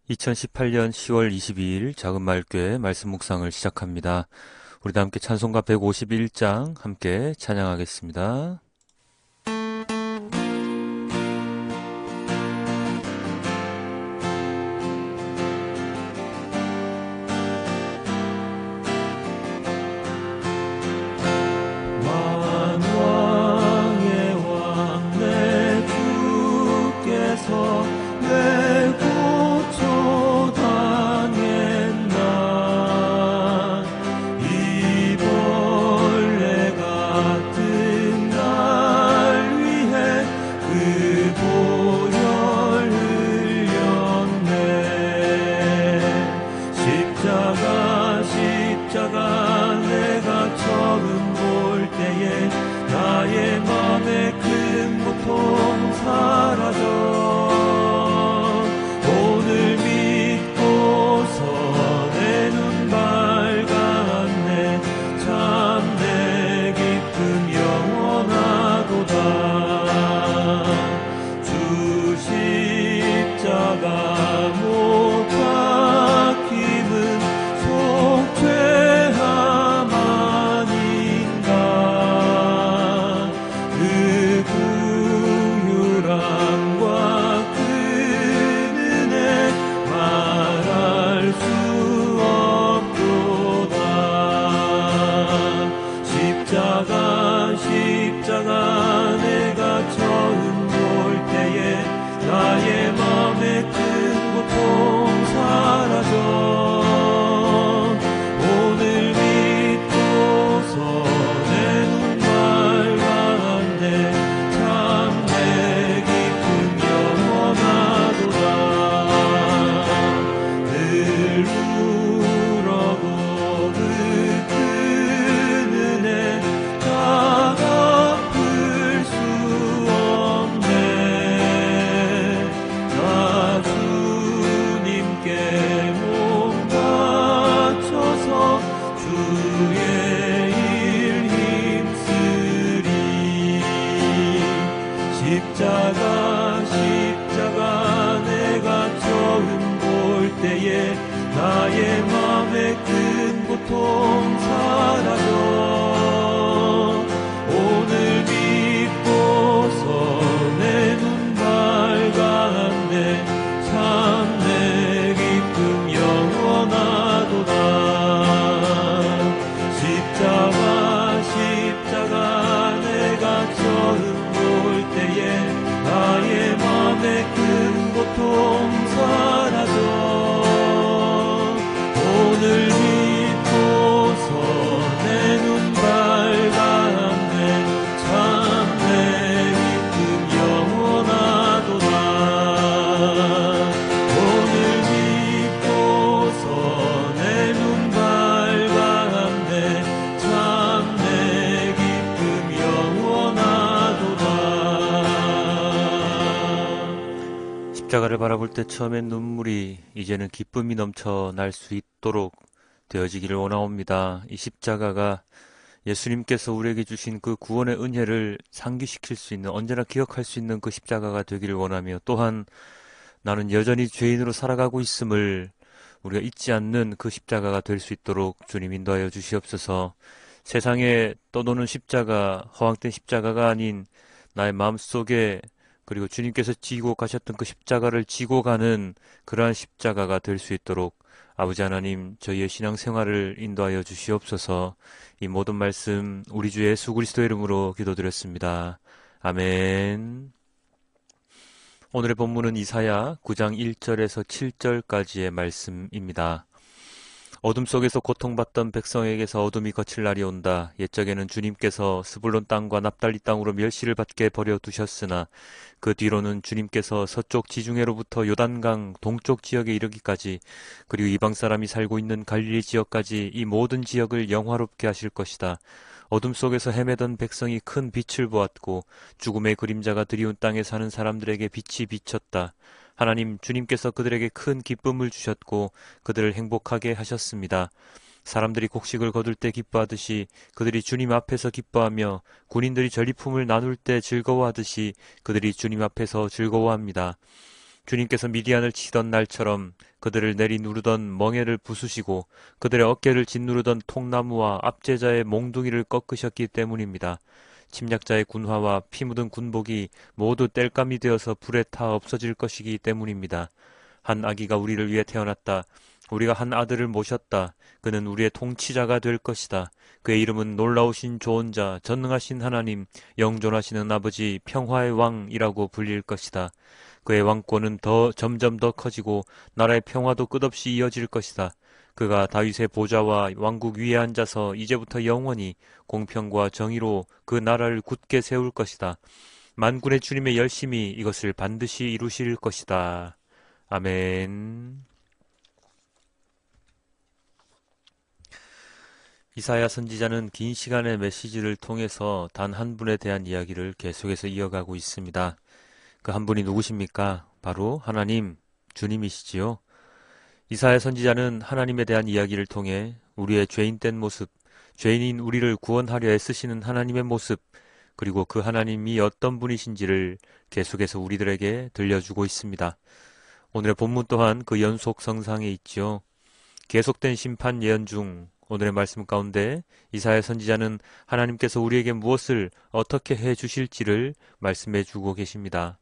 2018년 10월 22일 작은마을교회 말씀 묵상을 시작합니다. 우리 다 함께 찬송가 151장 함께 찬양하겠습니다. 만왕의 왕 내 주께서 내 고초 당했나 이 벌레 같은 날 위해 그 보혈 흘렸네. 십자가 내가 처음 볼 때에 나의 맘에 큰 고통 사라져 오늘 믿고서 내 눈 밝았네. 참 내 기쁨 영원하도다. 주 십자가 못 박힘은 속죄함 아닌가. 그 긍휼함과 그 은혜 말할 수 없도다. 십자가 내가 처음 볼 때에 나의 맘에 큰 고통 사라져 오늘 믿고서 내 눈 밝았네. 참 내 기쁨 영원하도다. 늘 울어도 그 큰 은혜 다 갚을 수 없네. 나 주님께 몸 바쳐서 주의 일 힘쓰리. 십자가 내가 처음 볼 때에 나의 맘에 큰 고통 사라져 오늘 믿고서 내 눈 밝았네. 참 내 기쁨 영원하도다. 십자가 내가 처음 볼 때에 나의 맘에 큰 고통 사라져 오늘 믿고서 내 눈 밝았네. 참 내 기쁨 영원하도다. 오늘 믿고서 내 눈 밝았네. 참 내 기쁨 영원하도다. 십자가를 바라볼 때 처음엔 눈물이 이제는 기쁨이 넘쳐날 수 있도록 되어지기를 원하옵니다. 이 십자가가 예수님께서 우리에게 주신 그 구원의 은혜를 상기시킬 수 있는, 언제나 기억할 수 있는 그 십자가가 되기를 원하며, 또한 나는 여전히 죄인으로 살아가고 있음을 우리가 잊지 않는 그 십자가가 될 수 있도록 주님 인도하여 주시옵소서. 세상에 떠도는 십자가, 허황된 십자가가 아닌 나의 마음속에, 그리고 주님께서 지고 가셨던 그 십자가를 지고 가는 그러한 십자가가 될 수 있도록 아버지 하나님, 저희의 신앙생활을 인도하여 주시옵소서. 이 모든 말씀 우리 주 예수 그리스도의 이름으로 기도드렸습니다. 아멘. 오늘의 본문은 이사야 9장 1절에서 7절까지의 말씀입니다. 어둠 속에서 고통받던 백성에게서 어둠이 거칠 날이 온다. 옛적에는 주님께서 스불론 땅과 납달리 땅으로 멸시를 받게 버려두셨으나 그 뒤로는 주님께서 서쪽 지중해로부터 요단강 동쪽 지역에 이르기까지, 그리고 이방 사람이 살고 있는 갈릴리 지역까지 이 모든 지역을 영화롭게 하실 것이다. 어둠 속에서 헤매던 백성이 큰 빛을 보았고 죽음의 그림자가 드리운 땅에 사는 사람들에게 빛이 비쳤다. 하나님, 주님께서 그들에게 큰 기쁨을 주셨고 그들을 행복하게 하셨습니다. 사람들이 곡식을 거둘 때 기뻐하듯이 그들이 주님 앞에서 기뻐하며, 군인들이 전리품을 나눌 때 즐거워하듯이 그들이 주님 앞에서 즐거워합니다. 주님께서 미디안을 치던 날처럼 그들을 내리 누르던 멍에를 부수시고 그들의 어깨를 짓누르던 통나무와 압제자의 몽둥이를 꺾으셨기 때문입니다. 침략자의 군화와 피 묻은 군복이 모두 땔감이 되어서 불에 타 없어질 것이기 때문입니다. 한 아기가 우리를 위해 태어났다. 우리가 한 아들을 모셨다. 그는 우리의 통치자가 될 것이다. 그의 이름은 놀라우신 조언자, 전능하신 하나님, 영존하시는 아버지, 평화의 왕이라고 불릴 것이다. 그의 왕권은 점점 더 커지고 나라의 평화도 끝없이 이어질 것이다. 그가 다윗의 보좌와 왕국 위에 앉아서 이제부터 영원히 공평과 정의로 그 나라를 굳게 세울 것이다. 만군의 주님의 열심히 이것을 반드시 이루실 것이다. 아멘. 이사야 선지자는 긴 시간의 메시지를 통해서 단 한 분에 대한 이야기를 계속해서 이어가고 있습니다. 그 한 분이 누구십니까? 바로 하나님, 주님이시지요. 이사야 선지자는 하나님에 대한 이야기를 통해 우리의 죄인된 모습, 죄인인 우리를 구원하려 애쓰시는 하나님의 모습, 그리고 그 하나님이 어떤 분이신지를 계속해서 우리들에게 들려주고 있습니다. 오늘의 본문 또한 그 연속성상에 있지요. 계속된 심판 예언 중 오늘의 말씀 가운데 이사야 선지자는 하나님께서 우리에게 무엇을 어떻게 해 주실지를 말씀해 주고 계십니다.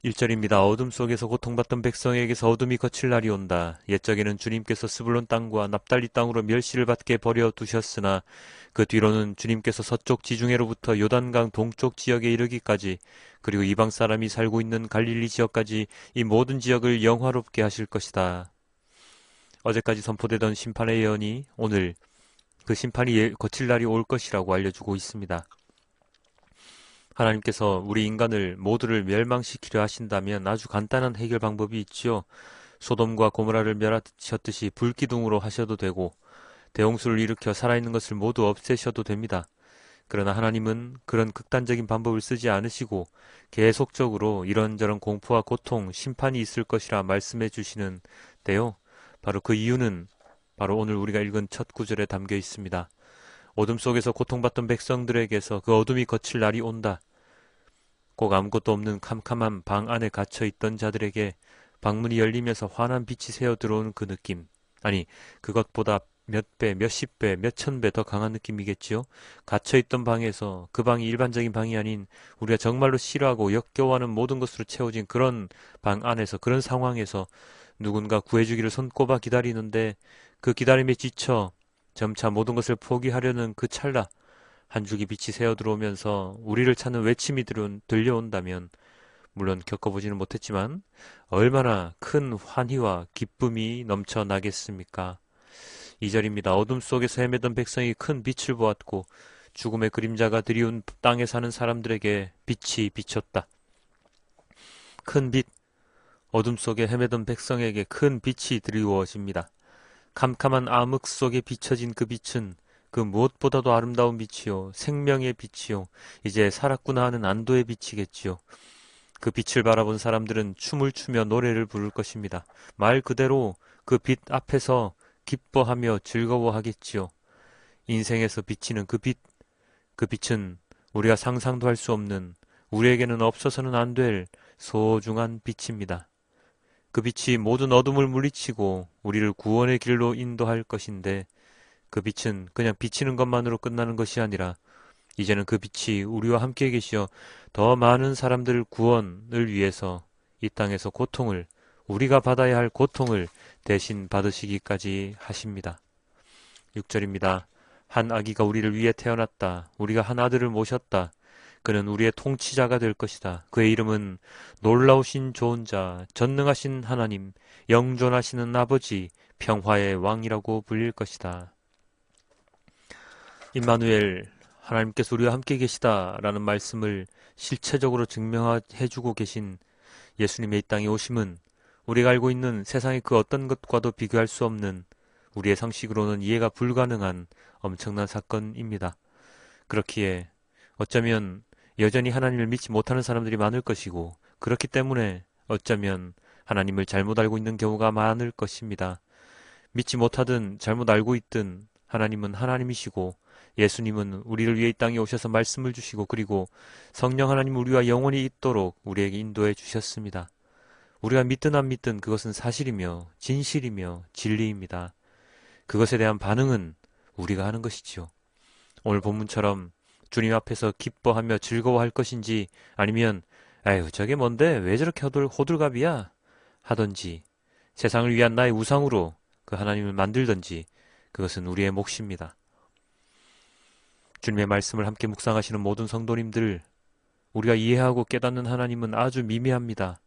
1절입니다. 어둠 속에서 고통받던 백성에게서 어둠이 거칠 날이 온다. 옛적에는 주님께서 스불론 땅과 납달리 땅으로 멸시를 받게 버려두셨으나 그 뒤로는 주님께서 서쪽 지중해로부터 요단강 동쪽 지역에 이르기까지 그리고 이방 사람이 살고 있는 갈릴리 지역까지 이 모든 지역을 영화롭게 하실 것이다. 어제까지 선포되던 심판의 예언이 오늘 그 심판이 거칠 날이 올 것이라고 알려주고 있습니다. 하나님께서 우리 인간을 모두를 멸망시키려 하신다면 아주 간단한 해결 방법이 있지요. 소돔과 고모라를 멸하셨듯이 불기둥으로 하셔도 되고 대홍수를 일으켜 살아있는 것을 모두 없애셔도 됩니다. 그러나 하나님은 그런 극단적인 방법을 쓰지 않으시고 계속적으로 이런저런 공포와 고통, 심판이 있을 것이라 말씀해 주시는데요. 바로 그 이유는 바로 오늘 우리가 읽은 첫 구절에 담겨 있습니다. 어둠 속에서 고통받던 백성들에게서 그 어둠이 거칠 날이 온다. 꼭 아무것도 없는 캄캄한 방 안에 갇혀있던 자들에게 방문이 열리면서 환한 빛이 새어 들어오는 그 느낌. 아니, 그것보다 몇 배, 몇십 배, 몇천 배 더 강한 느낌이겠지요. 갇혀있던 방에서 그 방이 일반적인 방이 아닌 우리가 정말로 싫어하고 역겨워하는 모든 것으로 채워진 그런 방 안에서, 그런 상황에서 누군가 구해주기를 손꼽아 기다리는데 그 기다림에 지쳐 점차 모든 것을 포기하려는 그 찰나 한 줄기 빛이 새어 들어오면서 우리를 찾는 외침이 들려온다면 물론 겪어보지는 못했지만 얼마나 큰 환희와 기쁨이 넘쳐나겠습니까? 2절입니다. 어둠 속에서 헤매던 백성이 큰 빛을 보았고 죽음의 그림자가 드리운 땅에 사는 사람들에게 빛이 비쳤다. 큰 빛, 어둠 속에 헤매던 백성에게 큰 빛이 드리워집니다. 캄캄한 암흑 속에 비춰진 그 빛은 그 무엇보다도 아름다운 빛이요, 생명의 빛이요, 이제 살았구나 하는 안도의 빛이겠지요. 그 빛을 바라본 사람들은 춤을 추며 노래를 부를 것입니다. 말 그대로 그 빛 앞에서 기뻐하며 즐거워하겠지요. 인생에서 비치는 그 빛, 그 빛은 우리가 상상도 할 수 없는, 우리에게는 없어서는 안 될 소중한 빛입니다. 그 빛이 모든 어둠을 물리치고 우리를 구원의 길로 인도할 것인데 그 빛은 그냥 비치는 것만으로 끝나는 것이 아니라 이제는 그 빛이 우리와 함께 계시어 더 많은 사람들 구원을 위해서 이 땅에서 고통을, 우리가 받아야 할 고통을 대신 받으시기까지 하십니다. 6절입니다. 한 아기가 우리를 위해 태어났다. 우리가 한 아들을 모셨다. 그는 우리의 통치자가 될 것이다. 그의 이름은 놀라우신 조언자, 전능하신 하나님, 영존하시는 아버지, 평화의 왕이라고 불릴 것이다. 임마누엘, 하나님께서 우리와 함께 계시다라는 말씀을 실체적으로 증명해주고 계신 예수님의 이 땅에 오심은 우리가 알고 있는 세상의 그 어떤 것과도 비교할 수 없는, 우리의 상식으로는 이해가 불가능한 엄청난 사건입니다. 그렇기에 어쩌면 여전히 하나님을 믿지 못하는 사람들이 많을 것이고, 그렇기 때문에 어쩌면 하나님을 잘못 알고 있는 경우가 많을 것입니다. 믿지 못하든 잘못 알고 있든 하나님은 하나님이시고 예수님은 우리를 위해 이 땅에 오셔서 말씀을 주시고 그리고 성령 하나님 우리와 영원히 있도록 우리에게 인도해 주셨습니다. 우리가 믿든 안 믿든 그것은 사실이며 진실이며 진리입니다. 그것에 대한 반응은 우리가 하는 것이지요. 오늘 본문처럼 주님 앞에서 기뻐하며 즐거워할 것인지 아니면 아유 저게 뭔데 왜 저렇게 호들갑이야 하던지 세상을 위한 나의 우상으로 그 하나님을 만들던지 그것은 우리의 몫입니다. 주님의 말씀을 함께 묵상하시는 모든 성도님들, 우리가 이해하고 깨닫는 하나님은 아주 미미합니다.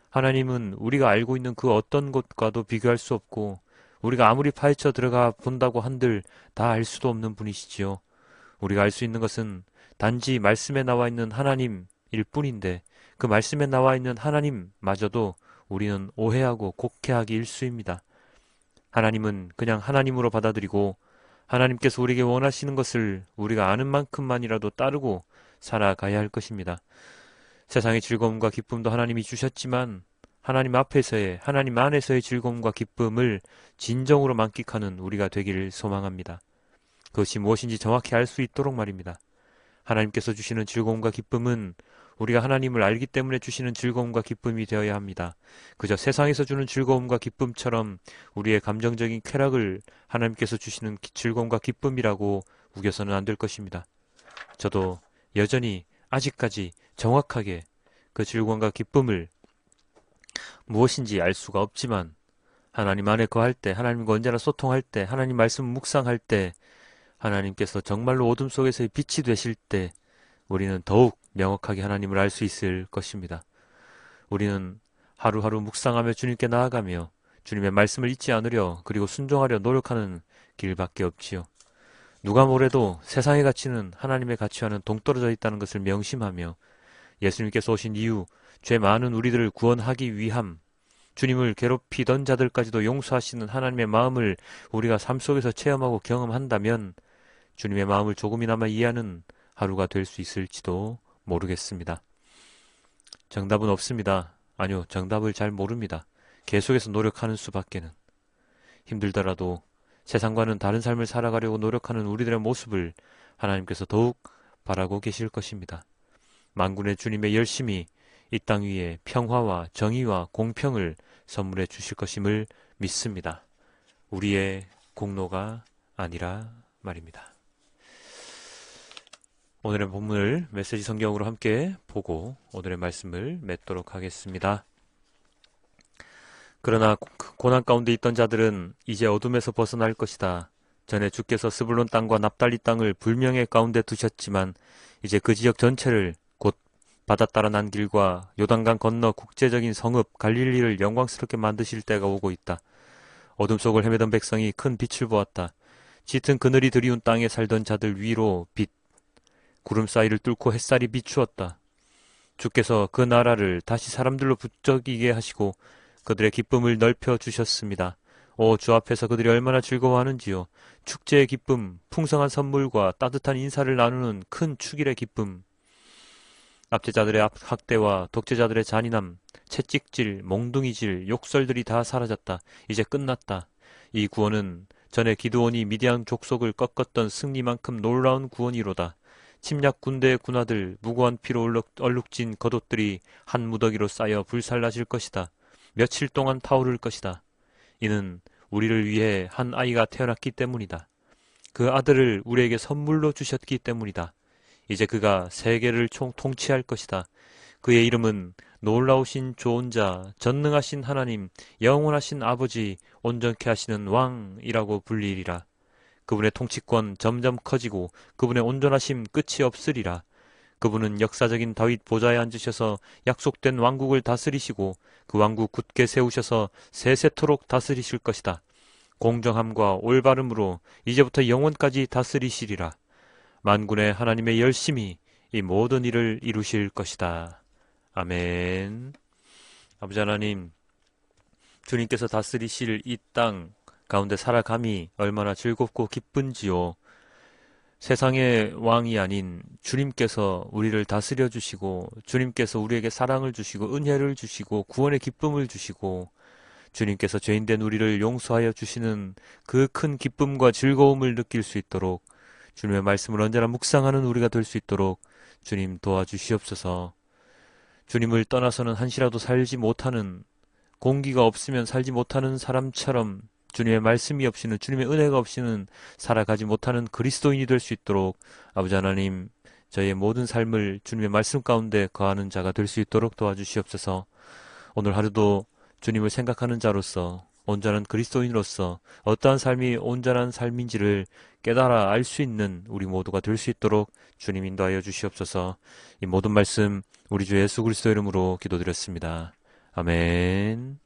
하나님은 우리가 알고 있는 그 어떤 것과도 비교할 수 없고 우리가 아무리 파헤쳐 들어가 본다고 한들 다 알 수도 없는 분이시지요. 우리가 알 수 있는 것은 단지 말씀에 나와 있는 하나님일 뿐인데 그 말씀에 나와 있는 하나님마저도 우리는 오해하고 곡해하기 일쑤입니다. 하나님은 그냥 하나님으로 받아들이고 하나님께서 우리에게 원하시는 것을 우리가 아는 만큼만이라도 따르고 살아가야 할 것입니다. 세상의 즐거움과 기쁨도 하나님이 주셨지만 하나님 앞에서의 하나님 안에서의 즐거움과 기쁨을 진정으로 만끽하는 우리가 되기를 소망합니다. 그것이 무엇인지 정확히 알 수 있도록 말입니다. 하나님께서 주시는 즐거움과 기쁨은 우리가 하나님을 알기 때문에 주시는 즐거움과 기쁨이 되어야 합니다. 그저 세상에서 주는 즐거움과 기쁨처럼 우리의 감정적인 쾌락을 하나님께서 주시는 즐거움과 기쁨이라고 우겨서는 안 될 것입니다. 저도 여전히 아직까지 정확하게 그 즐거움과 기쁨을 무엇인지 알 수가 없지만 하나님 안에 거할 때, 하나님과 언제나 소통할 때, 하나님 말씀 묵상할 때, 하나님께서 정말로 어둠 속에서의 빛이 되실 때 우리는 더욱 명확하게 하나님을 알 수 있을 것입니다. 우리는 하루하루 묵상하며 주님께 나아가며 주님의 말씀을 잊지 않으려 그리고 순종하려 노력하는 길밖에 없지요. 누가 뭐래도 세상의 가치는 하나님의 가치와는 동떨어져 있다는 것을 명심하며 예수님께서 오신 이후 죄 많은 우리들을 구원하기 위함, 주님을 괴롭히던 자들까지도 용서하시는 하나님의 마음을 우리가 삶 속에서 체험하고 경험한다면 주님의 마음을 조금이나마 이해하는 하루가 될 수 있을지도 모르겠습니다. 정답은 없습니다. 아니요, 정답을 잘 모릅니다. 계속해서 노력하는 수밖에는. 힘들더라도 세상과는 다른 삶을 살아가려고 노력하는 우리들의 모습을 하나님께서 더욱 바라고 계실 것입니다. 만군의 주님의 열심히 이 땅 위에 평화와 정의와 공평을 선물해 주실 것임을 믿습니다. 우리의 공로가 아니라 말입니다. 오늘의 본문을 메시지 성경으로 함께 보고 오늘의 말씀을 맺도록 하겠습니다. 그러나 고난 가운데 있던 자들은 이제 어둠에서 벗어날 것이다. 전에 주께서 스불론 땅과 납달리 땅을 불명예 가운데 두셨지만 이제 그 지역 전체를 곧 바다 따라 난 길과 요단강 건너 국제적인 성읍 갈릴리를 영광스럽게 만드실 때가 오고 있다. 어둠 속을 헤매던 백성이 큰 빛을 보았다. 짙은 그늘이 드리운 땅에 살던 자들 위로 빛, 구름 사이를 뚫고 햇살이 비추었다. 주께서 그 나라를 다시 사람들로 부쩍이게 하시고 그들의 기쁨을 넓혀 주셨습니다. 오, 주 앞에서 그들이 얼마나 즐거워하는지요. 축제의 기쁨, 풍성한 선물과 따뜻한 인사를 나누는 큰 축일의 기쁨. 압제자들의 학대와 독재자들의 잔인함, 채찍질, 몽둥이질, 욕설들이 다 사라졌다. 이제 끝났다. 이 구원은 전에 기드온이 미디안 족속을 꺾었던 승리만큼 놀라운 구원이로다. 침략 군대의 군화들, 무고한 피로 얼룩진 겉옷들이 한 무더기로 쌓여 불살라질 것이다. 며칠 동안 타오를 것이다. 이는 우리를 위해 한 아이가 태어났기 때문이다. 그 아들을 우리에게 선물로 주셨기 때문이다. 이제 그가 세계를 통치할 것이다. 그의 이름은 놀라우신 조언자, 전능하신 하나님, 영원하신 아버지, 온전케 하시는 왕이라고 불리리라. 그분의 통치권 점점 커지고 그분의 온전하심 끝이 없으리라. 그분은 역사적인 다윗 보좌에 앉으셔서 약속된 왕국을 다스리시고 그 왕국 굳게 세우셔서 세세토록 다스리실 것이다. 공정함과 올바름으로 이제부터 영원까지 다스리시리라. 만군의 하나님의 열심히 이 모든 일을 이루실 것이다. 아멘. 아버지 하나님, 주님께서 다스리실 이 땅 가운데 살아감이 얼마나 즐겁고 기쁜지요. 세상의 왕이 아닌 주님께서 우리를 다스려 주시고 주님께서 우리에게 사랑을 주시고 은혜를 주시고 구원의 기쁨을 주시고 주님께서 죄인된 우리를 용서하여 주시는 그 큰 기쁨과 즐거움을 느낄 수 있도록 주님의 말씀을 언제나 묵상하는 우리가 될 수 있도록 주님 도와주시옵소서. 주님을 떠나서는 한시라도 살지 못하는 공기가 없으면 살지 못하는 사람처럼 주님의 말씀이 없이는, 주님의 은혜가 없이는 살아가지 못하는 그리스도인이 될 수 있도록 아버지 하나님, 저희의 모든 삶을 주님의 말씀 가운데 거하는 자가 될 수 있도록 도와주시옵소서. 오늘 하루도 주님을 생각하는 자로서, 온전한 그리스도인으로서 어떠한 삶이 온전한 삶인지를 깨달아 알 수 있는 우리 모두가 될 수 있도록 주님 인도하여 주시옵소서. 이 모든 말씀 우리 주 예수 그리스도 이름으로 기도드렸습니다. 아멘.